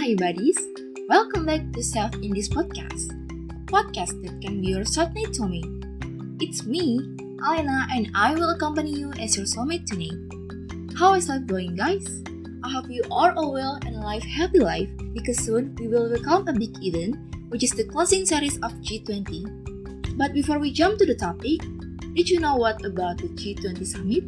Hi buddies, welcome back to SEF Indisc Podcast, a podcast that can be your soulmate soulmate. It's me, Alena, and I will accompany you as your soulmate tonight. How is life going, guys? I hope you are all well and alive happy life, because soon we will welcome a big event, which is the closing series of G20. But before we jump to the topic, did you know what about the G20 Summit?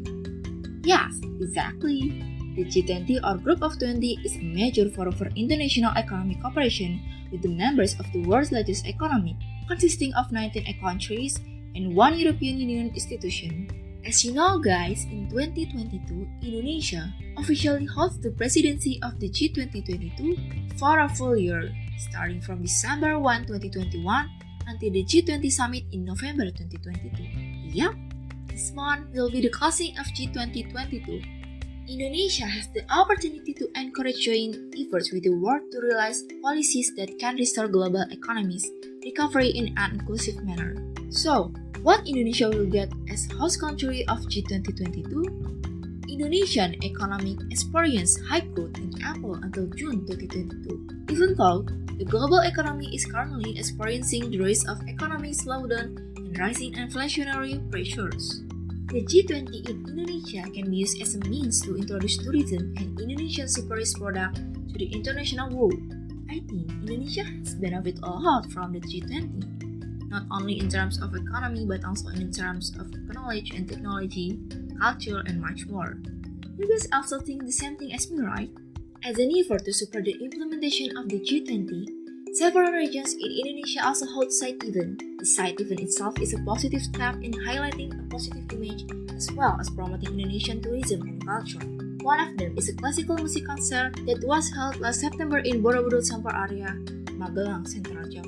Yes, exactly. The G20 or Group of 20 is a major forum for international economic cooperation with the members of the world's largest economy, consisting of 19 countries and one European Union institution. As you know guys, in 2022, Indonesia officially holds the presidency of the G20 for a full year, starting from December 1, 2021 until the G20 Summit in November 2022. Yup, this month will be the closing of G20 22. Indonesia has the opportunity to encourage joint efforts with the world to realize policies that can restore global economies' recovery in an inclusive manner. So, what Indonesia will get as host country of G20 22? Indonesian economic experienced high growth in April until June 2022. Even though the global economy is currently experiencing the risk of economic slowdown and rising inflationary pressures. The G20 in Indonesia can be used as a means to introduce tourism and Indonesian tourist product to the international world. I think Indonesia has benefited a lot from the G20, not only in terms of economy but also in terms of knowledge and technology, culture, and much more. You guys also think the same thing as me, right? As an effort to support the implementation of the G20, several regions in Indonesia also hold side event. The side event itself is a positive step in highlighting a positive image as well as promoting Indonesian tourism and culture. One of them is a classical music concert that was held last September in Borobudur Sampor area, Magelang, Central Java.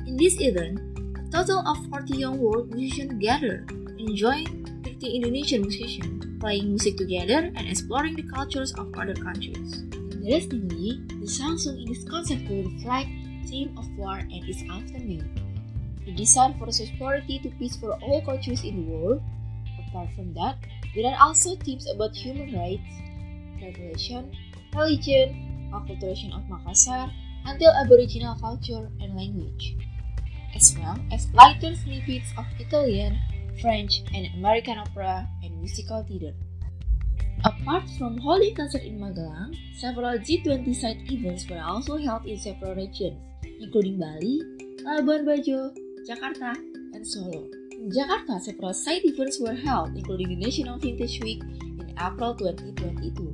In this event, a total of 40 young world musicians gathered, enjoying 30 Indonesian musicians, playing music together and exploring the cultures of other countries. Interestingly, the song sung in this concert will reflect theme of war and its aftermath. The desire for prosperity to peace for all countries in the world. Apart from that, there are also themes about human rights, revelation, religion, acculturation of Makassar, until Aboriginal culture and language, as well as lighter snippets of Italian, French, and American opera and musical theater. Apart from holding concert in Magelang, several G20 side events were also held in several regions, including Bali, Labuan Bajo, Jakarta, and Solo. In Jakarta, several side events were held, including the National Vintage Week in April 2022,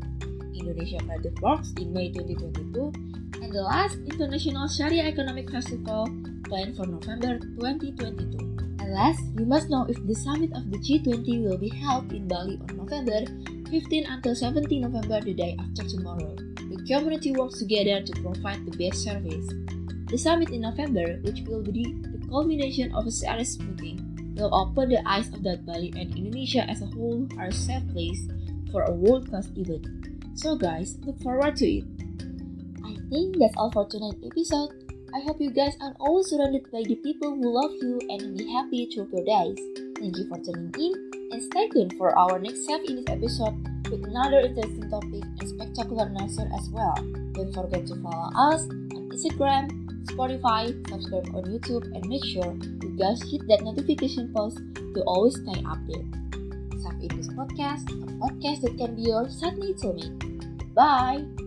Indonesia Creative Works in May 2022, and the last International Sharia Economic Festival planned for November 2022. And last, you must know if the summit of the G20 will be held in Bali on November 15 until 17 November, the day after tomorrow. The community works together to provide the best service. The summit in November, which will be the culmination of a series meeting, will open the eyes of that Bali and Indonesia as a whole are a safe place for a world-class event. So guys, look forward to it. I think that's all for tonight's episode. I hope you guys are always surrounded by the people who love you and be happy through your days. Thank you for tuning in and stay tuned for our next SEF Indisc episode with another interesting topic and spectacular answer as well. Don't forget to follow us on Instagram, Spotify, subscribe on YouTube, and make sure you guys hit that notification post to always stay updated. SEF Indisc Podcast, a podcast that can be your soulmate. Bye!